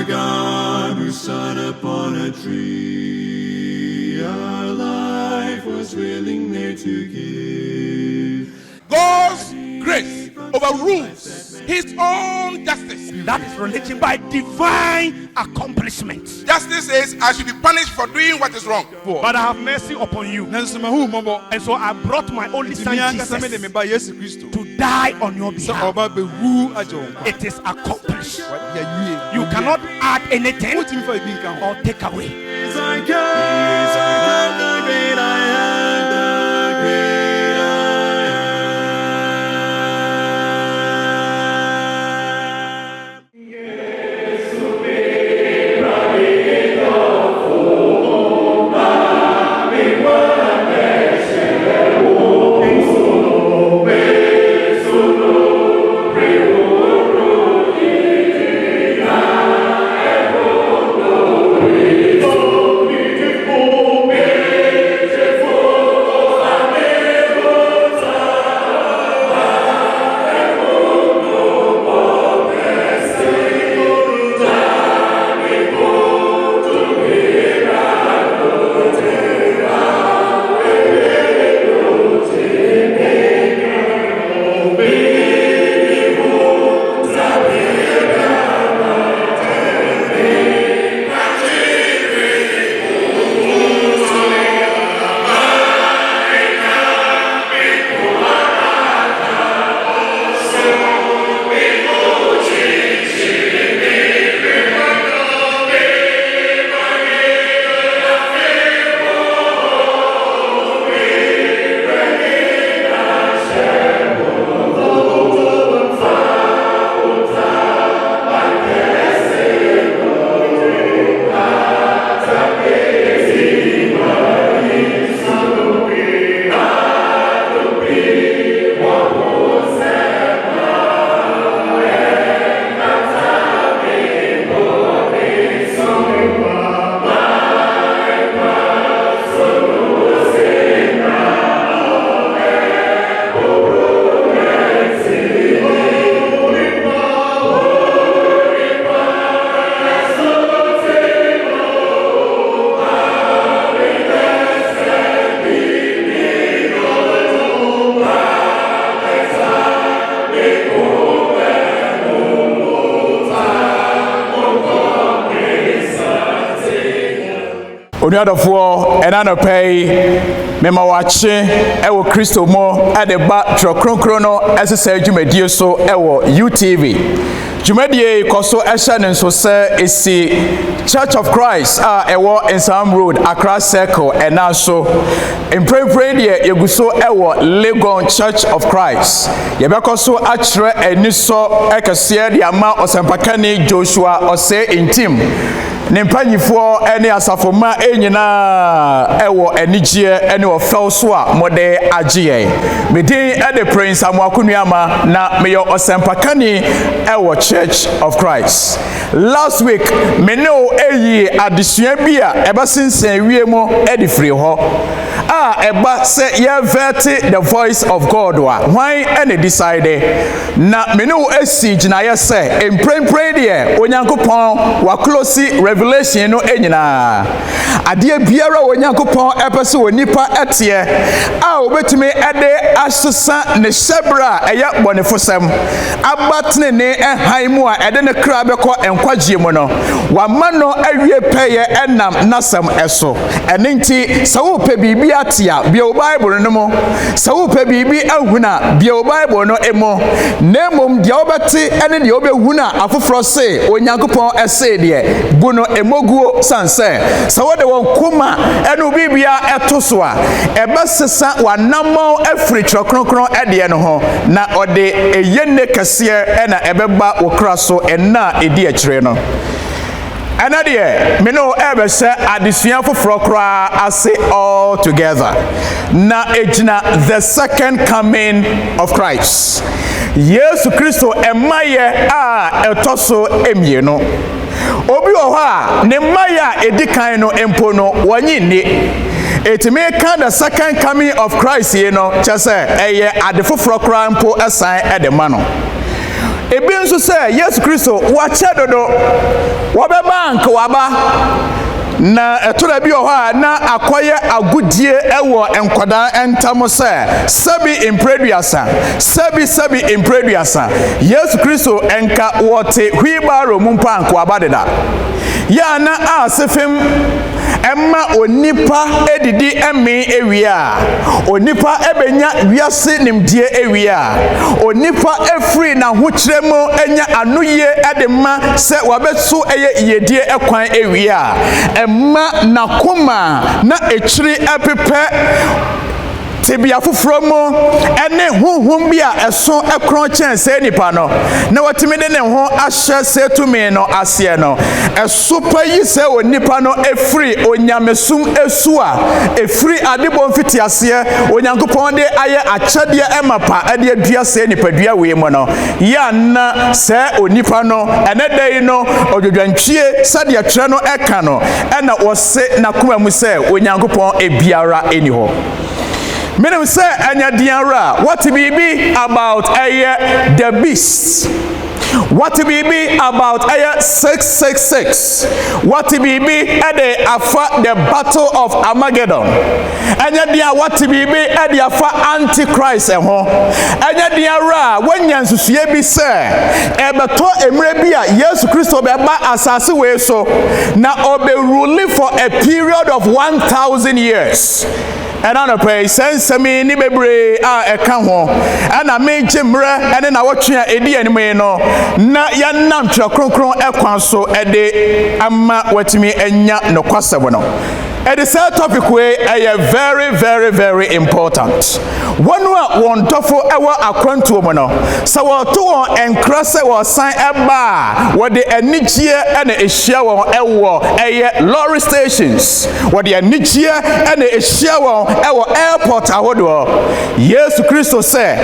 our God who sat upon a tree, our life was willing there to give. God's grace overrules his own justice. That is religion by divine accomplishment. Justice says I should be punished for doing what is wrong. But I have mercy upon you. And so I brought my only son Jesus to die on your behalf. It is accomplished. You cannot add anything or take away. He's our God, the great I am, the great I Onuadofo enanopai mema wache ewo Kristo mo ade ba trokronkro no esesa dwumadie so ewo UTV dwumadie koso ehya ne nso se esi Church of Christ ewo Ensam Road Accra Circle enaso emprempren de yeguso ewo Legon Church of Christ yebekoso akire eniso ekese de ama osempakani Joshua ose intim Nempanyifo ene asafoma enyina ewo enigye ene ofel a mode agye medin ede Prince Amwakunuama na meyo osempakani ewo Church of Christ. Last week meno eyi adesua bia ebasensen wiemo ede free ho eba se ye veti the voice of God wa hwan ene decide na meno esi ginaye se emprempre de onyankopon wa close revelation no enyina ade biara onyankopon epese onipa etie obetumi ede asesa ne sebra eya bonefosem abatne ne ehaimu a ede ne kra beko enkwagye mu no wa mano awie peye enam nasam eso enenti sawo pe bibi atia bia Bible no mo sawo pe bibi ahuna bia Bible no emo nemom dia obete ene dia obehuna afoforo se onyankopon ese de buno emoguo sanse sawo de won kuma ene bibia etoso a ebesesa wanamo afri trokronkron ede no ho na ode eyene kase ena ebeba wokra so ena edi akire no anadie me no ebe se adesua foforo kra ase all together na ejina the second coming of Christ. Yesu Kristo emaye etoso emie no obi wo ha ne maya edikan no empo no wanyi ni etime kan the second coming of Christ ye no chese eye adefoforo kra empo esan edema no ebi nso sɛ Yesu Kristo wakyɛ dodo wɔbɛba anka waba na ɛtora bi wɔ hɔ a na akɔyɛ agodie ɛwɔ nkwadaa ɛntam sɛ sɛbi mpreduasa sɛbi mpreduasa Yesu Kristo ɛnka wɔte hwibaro mu mpa anka waba deda ya na asefem ɛma onipa edidi ɛme ewia onipa ɛbɛnya wiase nimdie ewia onipa efiri na hokyerɛ mu enya anoye ɛde ma sɛ wabɛso ɛyɛ iyedie ɛkwan ewia ɛma nakoma na ekyiri ɛpepɛ tibia foforo mu ene honhom bi a ɛso ɛkron kyɛn sɛ nipa no na watimi de ne ho ahyɛ sɛ tumi no aseɛ no ɛso pa yi sɛ onipa no efiri onyamesum esu a efiri adebɔ mfiti aseɛ onyankopɔn de ayɛ akyɛdeɛ ɛmapa ɛde adua sɛ nipadua wei mu no ya na sɛ onipa no ɛne dai no odwodwantwie sɛdeɛ twerɛ no ɛka no ɛna wɔse na kuma mu sɛ onyankopɔn ebiara eni hɔ. Meaning say anya diara what be about the beast, what be about 666, what be the afa the battle of Armageddon, anya dia what be the afa antichrist anya diara when yansusuye bi say ebeto emre bi a Yesu Kristo beba asase we so na obe ruling for a period of 1,000 years. And I pray sense me ni bebre a eka ho ana me gyemre ene na wotwe edi anime no na ya nam twa kronkron ekwan so ede ama watimi enya no kwasebo no. And the third topic way very very important. One one tofo ewa akwantu mo no. So wo to won enkrase wo san eba wo de anigie ene ehia won ewo lorry stations. Wo de anigie ene ehia won ewo airport ahodo. Yesu Kristo say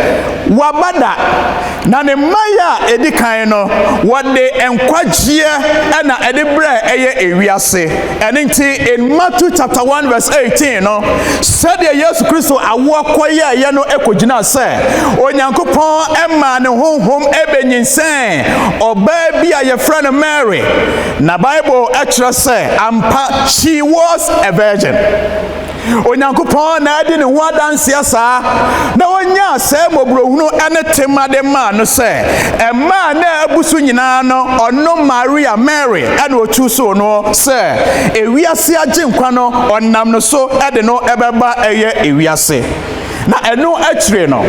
wabada na ne maya edikan no wo de enkwagye ena edibre ewiase. Ene nti in Matthew chapter 1 verse 18 no said Yesu Kristo awo koye ye no ekogina se onyankopon ema ne honhom ebenyinsen oba bi a ye friend Mary na Bible actually say ampa she was a virgin. Onyankopon na adi ne ho adanse saa na onya se mobrohunu ene temade ma no se ema na abusu nyina no ono Maria Mary ene otu so no se ewiase aginkwa no onam no so ede no ebeba eye ewiase na eno akire no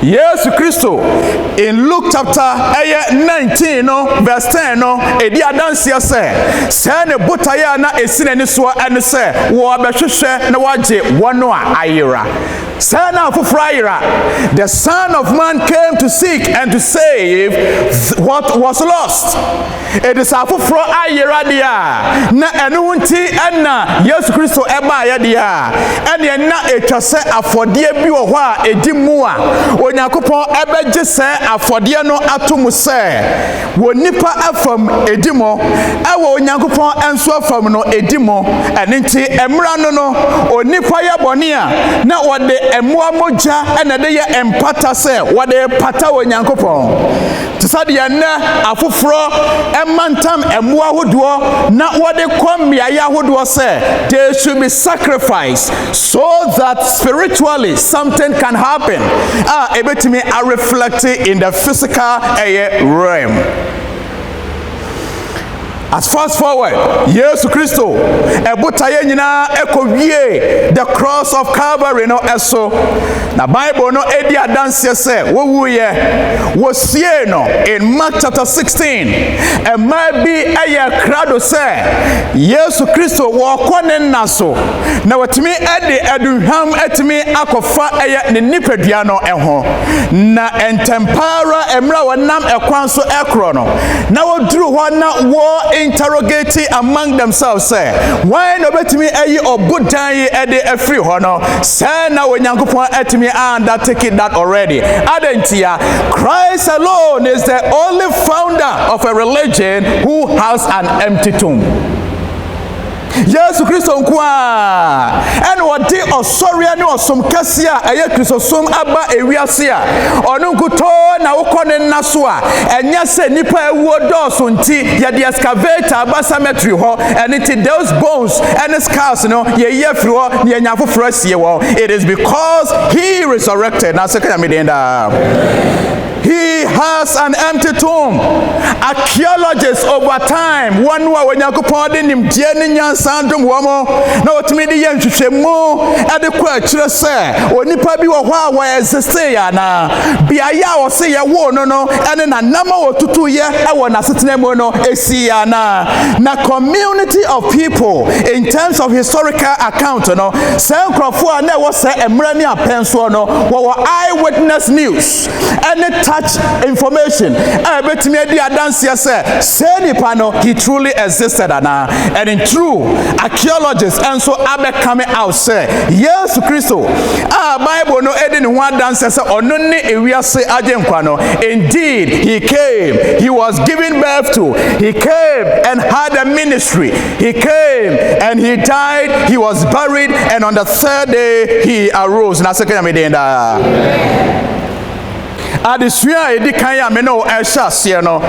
Yesu Kristo in Luke chapter 19 no verse 10 no edi adanse se ne botaya na esine ni so ene se wo abehwehwe na waje wono a ayira Son of Friara, the Son of Man came to seek and to save what was lost. It is a fufro ayeradia na enunti enna Yesu Kristo eba ayadia ene na etwase afodie bi wo ho a edimu a Onyankopon ebeje se afodie no atomu se wo nipa afam edimo ewo Onyankopon enso afam no edimo ene nti emra no onipa ya bone a na wode emua moja ene de ye empata se wode pata Onyankopon tisade ye na afufro emantam emua hodo na wode kwamia ya hodo se they should be sacrificed so that spiritually something can happen ebetimi are reflected in the physical realm. As fast forward, Yesu Kristo ebutaye nyina ekowie the cross of Calvary no eso na Bible no edi adanse se wowuye wosie no in Mark chapter 16 e ma bi eye krado se Yesu Kristo wo kone naso na watimi ede aduham atimi akofa eye ne nipadua no eho na entempara emra wonam ekwan so ekro no na woduru ho na wo interrogating among themselves say why no betimi ayi obodan yi ede afri ho no say na Onyankopon atimi undertake that already adentia Christ alone is the only founder of a religion who has an empty tomb. Yesu Kristo nkwa and what day of sorry and some cassia a Kristo som aba ewiase ono nkuto na wokone naswa enya se nipa ewo doso nti ye de excavator aba cemetery ho and it those bones and skulls no ye yefri ho ye nya foforo asie wo. It is because he resurrected. Now second he has an empty tomb. Archaeologists over time one wa Onyankopon de nimtie ne nyansandom wo mo na otumi de ye nhwehwemu ade kwa akire se onipa bi wo ho a wa exist ya na bia ya wo se ye wo no ene na nama otutu ye e wo na setena mu no esi ya na community of people in terms of historical account no se nkrofo a na wo se emra ni apenso no wo eyewitness news and touch information betimi adi adanse say nipa no he truly existed and in true archaeologists and so abe coming out say yes Kristo Bible no edi ne ho adanse say ono ne ewiase agenkwa no indeed he came, he was given birth to, he came and had a ministry, he came and he died, he was buried, and on the third day he arose. Na second amedenda adesua edi kan ya me no ehya se no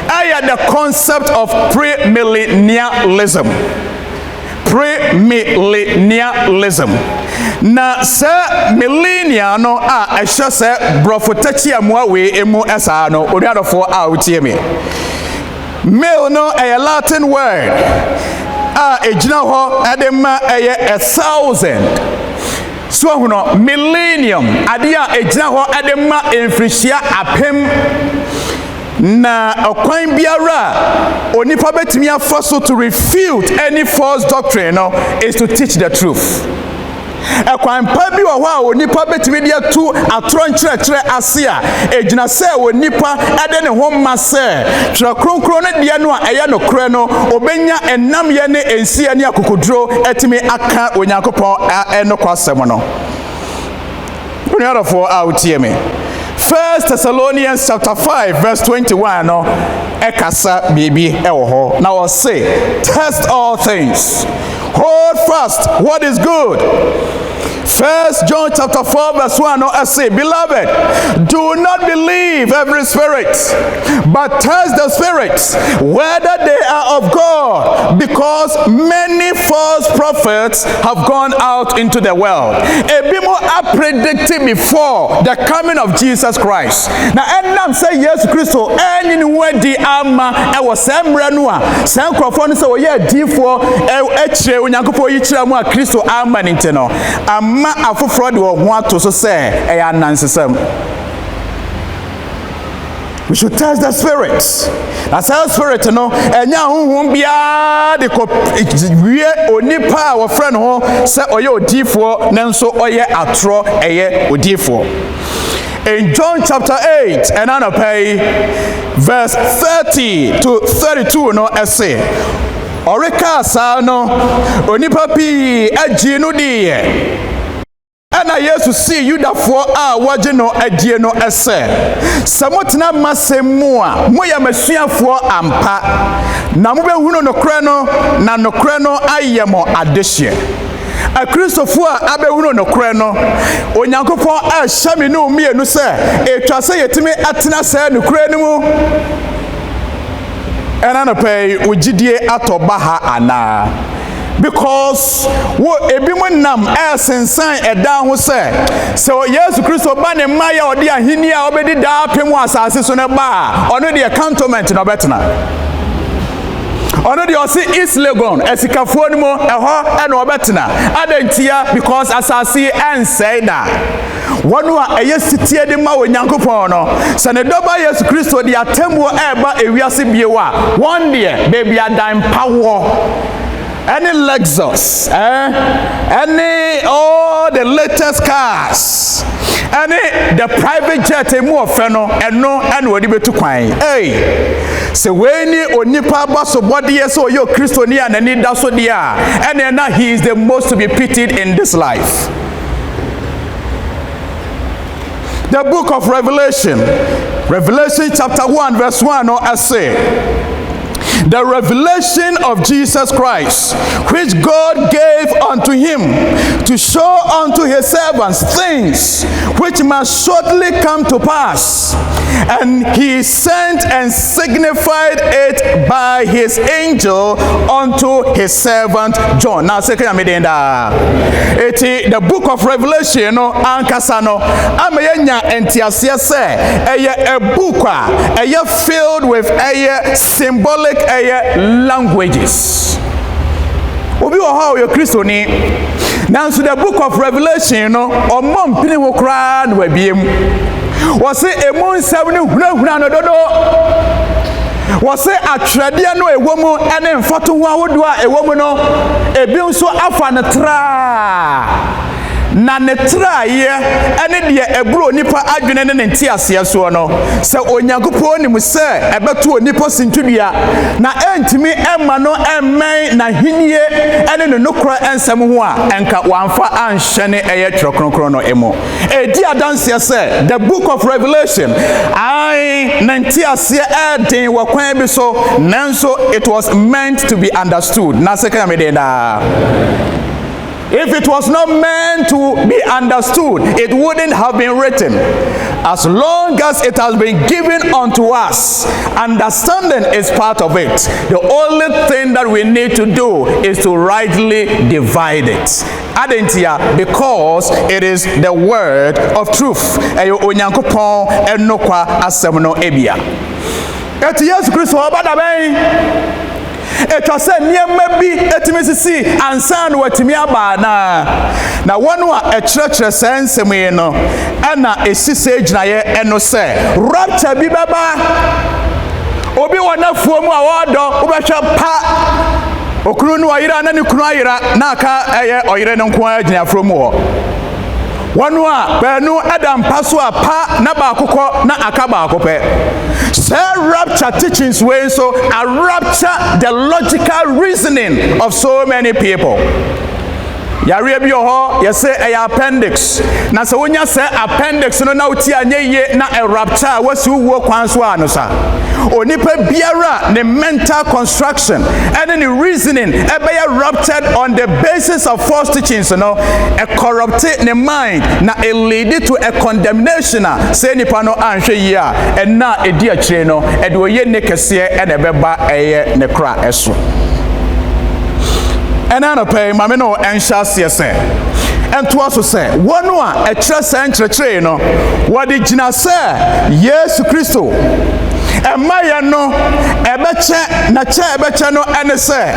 aya the concept of premillennialism. Na se millennia no ehya se brofotachi amwa we emu esa no oduadofo utie me mil no a Latin word ejina ho edema 1,000. So huno millennium adia ejina ho edema enfrihia apem na okwan biara onipa betimi afaso to refute any false doctrine no is to teach the truth. Ekwan pa bi wo ho a onipa betimi de atu atoro nkyerɛkyerɛ ase a ejina sɛ onipa ade ne ho ma sɛ twerɛ kronkron ne de no a ɛyɛ no korɛ no obenya enam ye ne ensie ne akokoduro etimi aka Onyankopɔn eno kwasɛm no. Oniarofo utie me 1 Thessalonians chapter 5 verse 21 no ekasa bibi ewo ho na wo say test all things, hold fast what is good. 1 John chapter 4 verse 1 no say beloved, do not believe every spirit, but test the spirits whether they are of God, because many false prophets have gone out into the world. Ebimo are predicted before the coming of Jesus Christ. Now enam say yes Kristo enyi wedi ama ewo semra no a sankrofo no say wo ye difo ekire Onyankopɔn yi kire mu a Kristo ama nti no ma afoforo de wo ho ato so say eya nansesam. We should test the spirits. That's our spirit no enya honhom bia de ko wie onipa wo friend ho say oye odifo nanso oye atro eye odifo. In John chapter 8 and anapay verse 30 to 32 no essay orika sa no onipa pi agi no die ana Yesu si Yudafo a waje no adie no ese samotena masemu a moya masuafo ampa na mobehunu no kra no na no kra no ayemo adehye a Christopher abehunu no kra no Onyankopon a hyame no mienu se etwa se yetimi atena se no kra no mu ena no pay ugidie atoba ha ana. Because wo ebimu nam sensan eda ho se Yesu Kristo ba ne maya odi ahini a obedi da pemu asase so ne ba ono de cantonment no betena ono de osi East Legon esikafuo ni mo eho e no betena adantia because asase ensei da wonu a eye sitie de ma Onyankopon no se ne doba Yesu Kristo de atemwo eba ewiase biewa one day baby adan power any Lexus, any all the latest cars, any the private jet more feno and no and what be to kwan. Hey, so when you onipa baso body so yo Christonia and any daso dia, and then he is the most to be pitied in this life. The book of Revelation chapter 1 verse 1 no say the revelation of Jesus Christ, which God gave unto him to show unto his servants things which must shortly come to pass. And he sent and signified it by his angel unto his servant John. Now, the book of Revelation, no, ankasano, ameyenya entiasia se, a book, filled with symbolic languages. Obi wo ha yo Kristo ni. Now, so the book of Revelation, no, omom pini wo kra na wabiem. Wose emun seven hunahuna no dodo. Wose atwede no ewomu ene mfato ho awodo a ewomu no ebi nso afa ne tra. Na ne traye ene de ebro nipa adwene ne ntiase so no se onyankopon nim se ebeto onipa sintudua na entimi emma no emmen na hinie ene no nokra ensem ho a enka wanfa anhye eye twerokronkron no emo edi adanse se the book of Revelation I ntiase eden wakwan bi so nanso it was meant to be understood na se kan me dey da. If it was not meant to be understood, it wouldn't have been written. As long as it has been given unto us, understanding is part of it. The only thing that we need to do is to rightly divide it. Adentia, because it is the word of truth. Eyo onyankopon enokwa asem no ebia. Eti Yesu Kristo obadaben. Etwa se niema bi etimisisi ansa na watimi aba na wonu a ekyerɛkyerɛ sensem yi no ana esise gyinaye eno se rapture bi baba obi wona fuomu a wodo wobɛhwɛ pa okuru no ayira na ne kunu ayira na aka eye oyire no nko agyina afromu ho wonu a banu adam paso a pa na ba akokɔ na aka ba akopɛ. Say rapture teachings way so I rapture the logical reasoning of so many people. Yare bi ho ye say a appendix na se wonya say appendix no na uti anye ye na a rapture wasi wo kwan so anosa onipa biara ne mental construction and the reasoning e be ruptured on the basis of false teachings, no, a corrupted the mind na it lead to a condemnation say nipa no anhwe yi a and na edi a kire no e de oye ne kese e na beba eye ne kra eso. And I pay my no and shall see say. And to also say, one a trust and trade no, what did you say? Yes, Christo. And my no, a better, na chair better no, and say,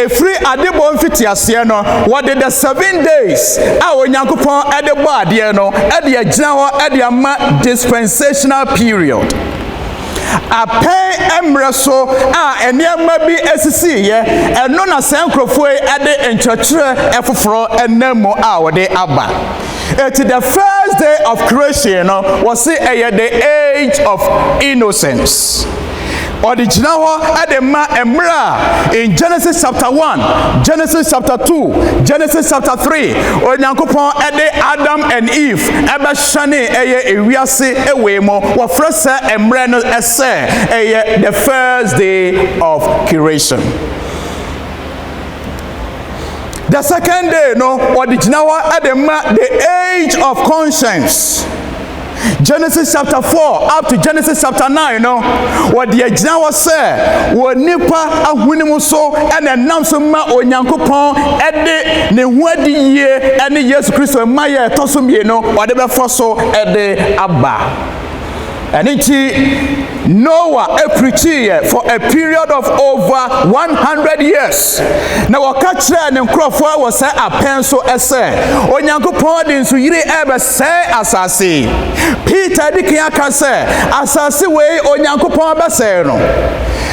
a free adibon fitiasiano, what did the 7 days? Our Yankupon at the body, no, at the general at the dispensational period. A pay emreso and there may be SC, yeah, and none a sankrofwe at the enchatre efro and nemo hour de abba. It's the first day of creation was the age of innocence. Original at the emra in Genesis chapter 1, Genesis chapter 2, Genesis chapter 3, or Yankopon at the Adam and Eve, Eba Shani Ewiase Ewemo, or Fresa emra no esse the first day of creation. The second day, no, original at the age of conscience. Genesis chapter 4 up to Genesis chapter 9, no, what the original was said, what nipa ahunimu so and then namsuma o Nyankopon ede ne wadi ye and Jesus Christ maya tosumye no whatever for so ede abba. And it Noah preached for a period of over 100 years. Now what catch and Crawford was say a pencil essay. Onyankopon din so yire ebe say asasi. Peter dikiaka say asasi we Onyankopon be say no.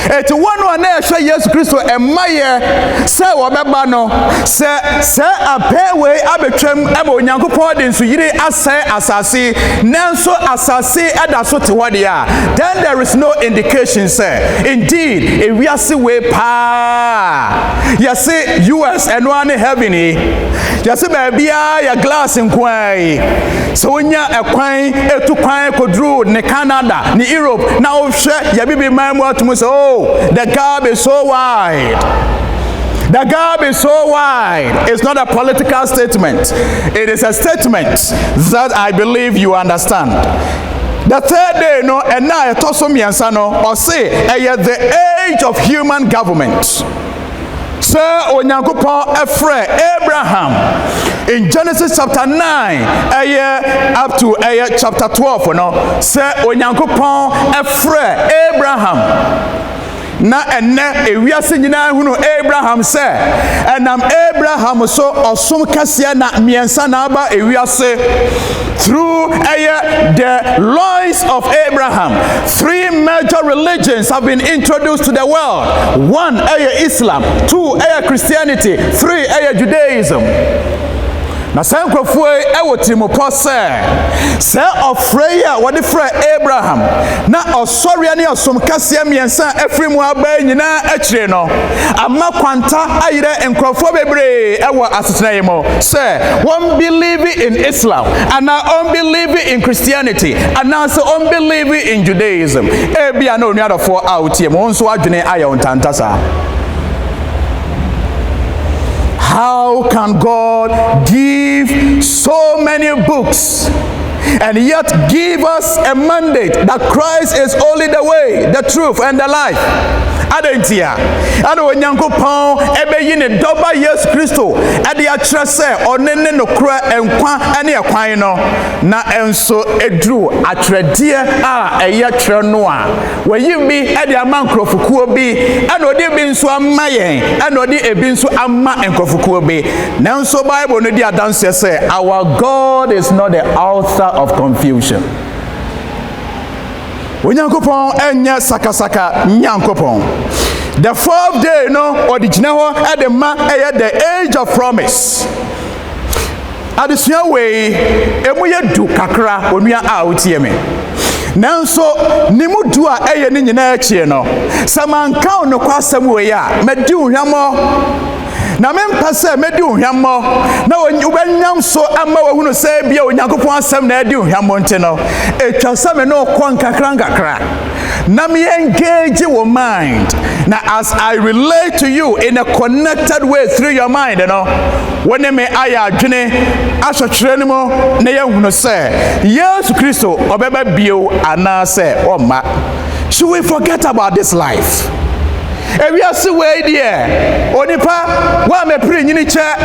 Et one na ehwe Jesus Christo emaye say obeba no say a pay we abetwam ebe Onyankopon din so yire asay asasi nanso asasi adaso te wadia. Then there is no indication, sir. Indeed, if we are see way pa, you see US and one heaven, you see baby, your glass in quay. so wonya ekwan etu kwan kodru ne Canada ne Europe na ohwe ya bibi man mu atum so oh the gap is so wide. The gap is so wide. It's not a political statement. It is a statement that I believe you understand. The third day, no, and now I told some yansano or say, the age of human government. Sir Onyankopon Efre Abraham in Genesis chapter 9, up to chapter 12, no, Sir Onyankopon Efre Abraham. Na enne ewiase nyina hunu Abraham se enam Abraham so osom kase na miensa na aba ewiase through the loins of Abraham. 3 major religions have been introduced to the world. 1 Islam, 2 Christianity, 3 Judaism. Na sankrofo ewo Timothy se ofreya wode frɛ Abraham na osori ne osom kase miensa afrimu aba nyina akire no ama kwanta ayire enkrofo bebre ewo asetena yemo se one believe in Islam and unbelieve in Christianity and also unbelieve in Judaism ebia na onuadofo outie mo nso adwene ayo ntantasa. How can God give so many books and yet give us a mandate that Christ is only the way, the truth, and the life? Adentia, ado Onyankopon ebe yi ne doba Yesu Kristo ade akyerɛ sɛ ɔne ne nokora enkwa ane ekwan no na enso eduru atwerɛdeɛ a ɛyɛ twerɛ no a wayi bi ade ama nkrɔfokuo bi ana ɔde bi nso ama yɛn ana ɔde ebi nso ama nkrɔfokuo bi nanso Bible no di adanse sɛ our God is not the author of confusion. Onyankopon enye sakasaka nyankopon. The 4th day no odijine ho edema the age of promise. Adesua we emu ye du kakra onua a otie me. Nanso nimu du a ne nyina akie no. Samanka ono kwasem we ya medi uhwamo. Na mempa se medi uhwamo na wobanyam so ama wahunu se bia Onyankopon asem na edi uhwamo nte no etwa se me no kwa nkakra na me engage your mind. Now as I relate to you in a connected way through your mind, you know, when me aya adwene ahwetwere ni mo na ye hunu se Yesu Kristo obeba bio ana se oma. Should we forget about this life? Ewiase we die onipa wa me pri nyini che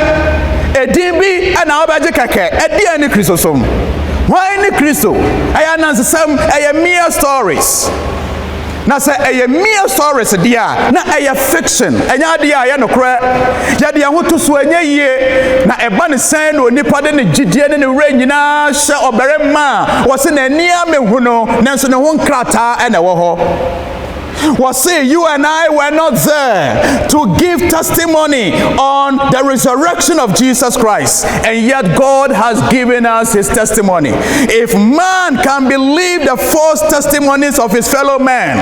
edin bi ana obaje keke edi ani Kristo som. Why ni Kristo? Aya nansem aya mere stories. Na say aya mere stories dia na aya fiction. Enya dia ya nokra. Ya dia hoto so enya yie na eba ne san na onipa de ne gidie ne ne wura nyina hye oberema wo se na ania mehu no nanso ne ho nkrata ena wo ho. Was say you and I were not there to give testimony on the resurrection of Jesus Christ, and yet God has given us his testimony. If man can believe the false testimonies of his fellow man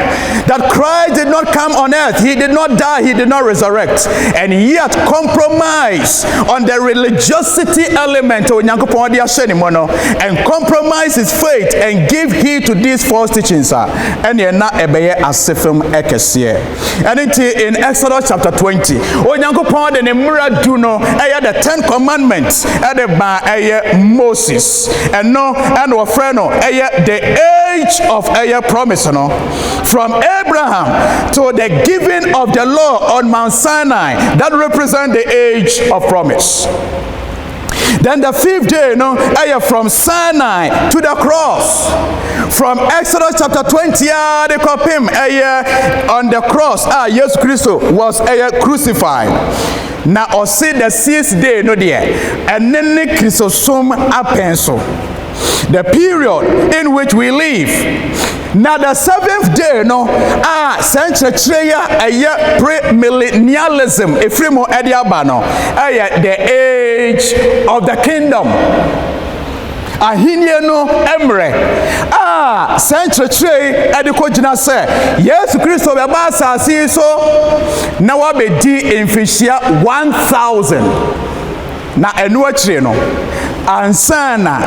that Christ did not come on earth, he did not die, he did not resurrect, and yet compromise on the religiosity element and compromise his faith and give heed to these false teachings, and you're not a and in Exodus chapter 20, Onyankopon de ne mmara du no the 10 commandments by Moses and our friend the age of promise no from Abraham to the giving of the law on Mount Sinai that represent the age of promise. Then the 5th day, from Sinai to the cross. From Exodus chapter 20, they call him on the cross. Jesus Christ was crucified. Now, I see the 6th day, no dear, and then the Christosome apenso. The period in which we live. Now the 7th day, century pre-millennialism, Efremo Ediabano, the age of the kingdom. Ahinie no emre century ediko gina se Yesu Kristo be ba asase so na wa be di emfihia 1000 na enu akire no ansana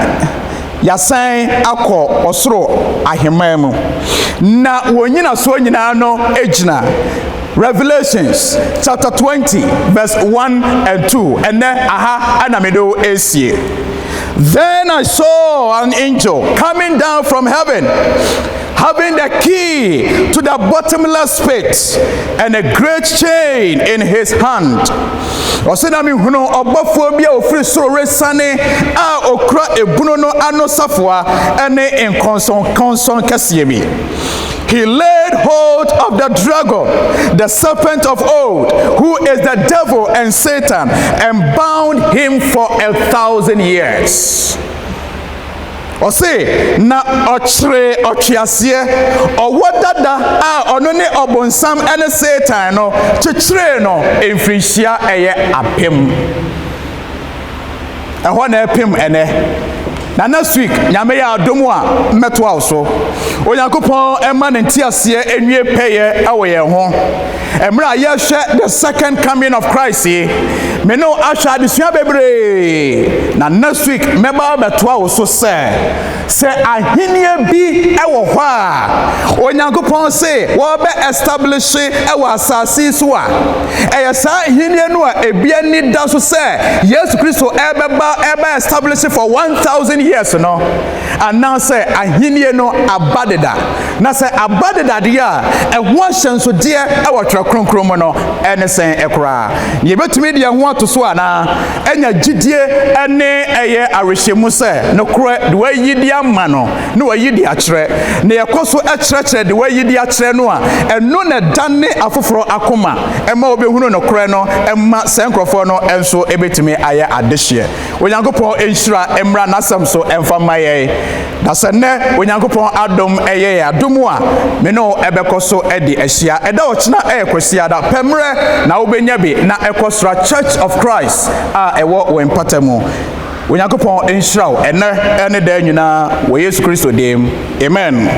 yasan akọ osoro aheman mu na wonyina so nyina no ejina Revelations chapter 20 verse 1 and 2 and then aha anamedo esie. Then I saw an angel coming down from heaven, having the key to the bottomless pit and a great chain in his hand. Osenami huno obafo bia ofiri soro resane a okra ebuno no ano safwa ene enkonson kese bi. He laid hold of the dragon, the serpent of old, who is the devil and Satan, and bound him for 1,000 years. Ose na ochre otwiase owodada a ono ne obonsam ene Satan no chichire no emfirihia eye apem. Eho na apem ene. Na next week nyame ya adomu a meto awso onyankopon ema ne ntiase enwie peye awo ye ho emra ye hwe the second coming of Christ me no ahwa adesua bebre na next week meba beto awso se ahenie bi ewo ho a onyankopon se wo be establish ewo asase so a eye sa ahenie no a ebia ni da so se Yesu Kristo ebe establish for 1,000 years no and now say ahenie no abadeda na say abadeda dia ehwo hyenso de e wotwe kronkron no ene sen ekora ye betumi de ho ato so ana enya gidie ene eye arehemu se no kro de wayidi ama no no wayidi akere na yekoso ekyerɛkyerɛ de wayidi akere no a eno na dane afoforo akoma ema obehunu no kro no ema senkrofo no enso ebetumi aye adehye onyankopon enhyira emra nasam so emfa maye na sene onyankopon adom eye adomu a me no ebekoso edi ehia eda ochina ekosia da pemre na obenya bi na ekosra Church of Christ a ewo wempatamu onyankopon enhyira ene da nyina wo Yesu Kristo dem amen.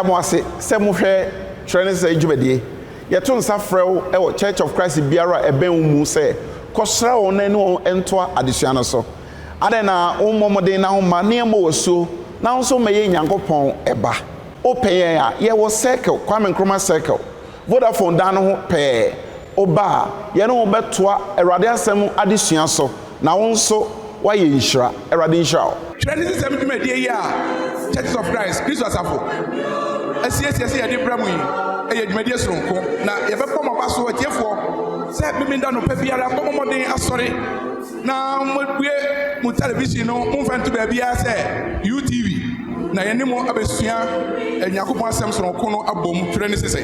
mo ase sɛ mo hwɛ twerɛ ne sɛ dwumadie yɛto nsa frɛ wo ɛwɔ Church of Christ biara ɛbɛn wo mu sɛ kɔsra wo na ne wo ntoa adesua no so ade na wo mmɔmɔden na ho ma nneɛma wɔ so na nso mɛyɛ Nyankopɔn ɛba open yɛn a yɛwɔ circle Kwame Nkrumah circle Vodafone dan no ho pɛɛ oba yɛne wo bɛtoa Awurade asɛm adesua so na wo nso wayɛ nhyira Awurade nhyira wo Twerɛ ne sɛ dwumadie yi a Church of Christ Kristo asafo asiesie sɛ yɛde bra mu yi ɛyɛ dwumadie soronko na yɛbɛpɔ mo ba so atiefoɔ sɛ memenda no pa biara bɔmmɔden asɔre na mobue mu television no momfa nto baabiara sɛ UTV na yɛne mo abɛsua Nyankopɔn asɛm soronko no abom twerɛ ne sesɛ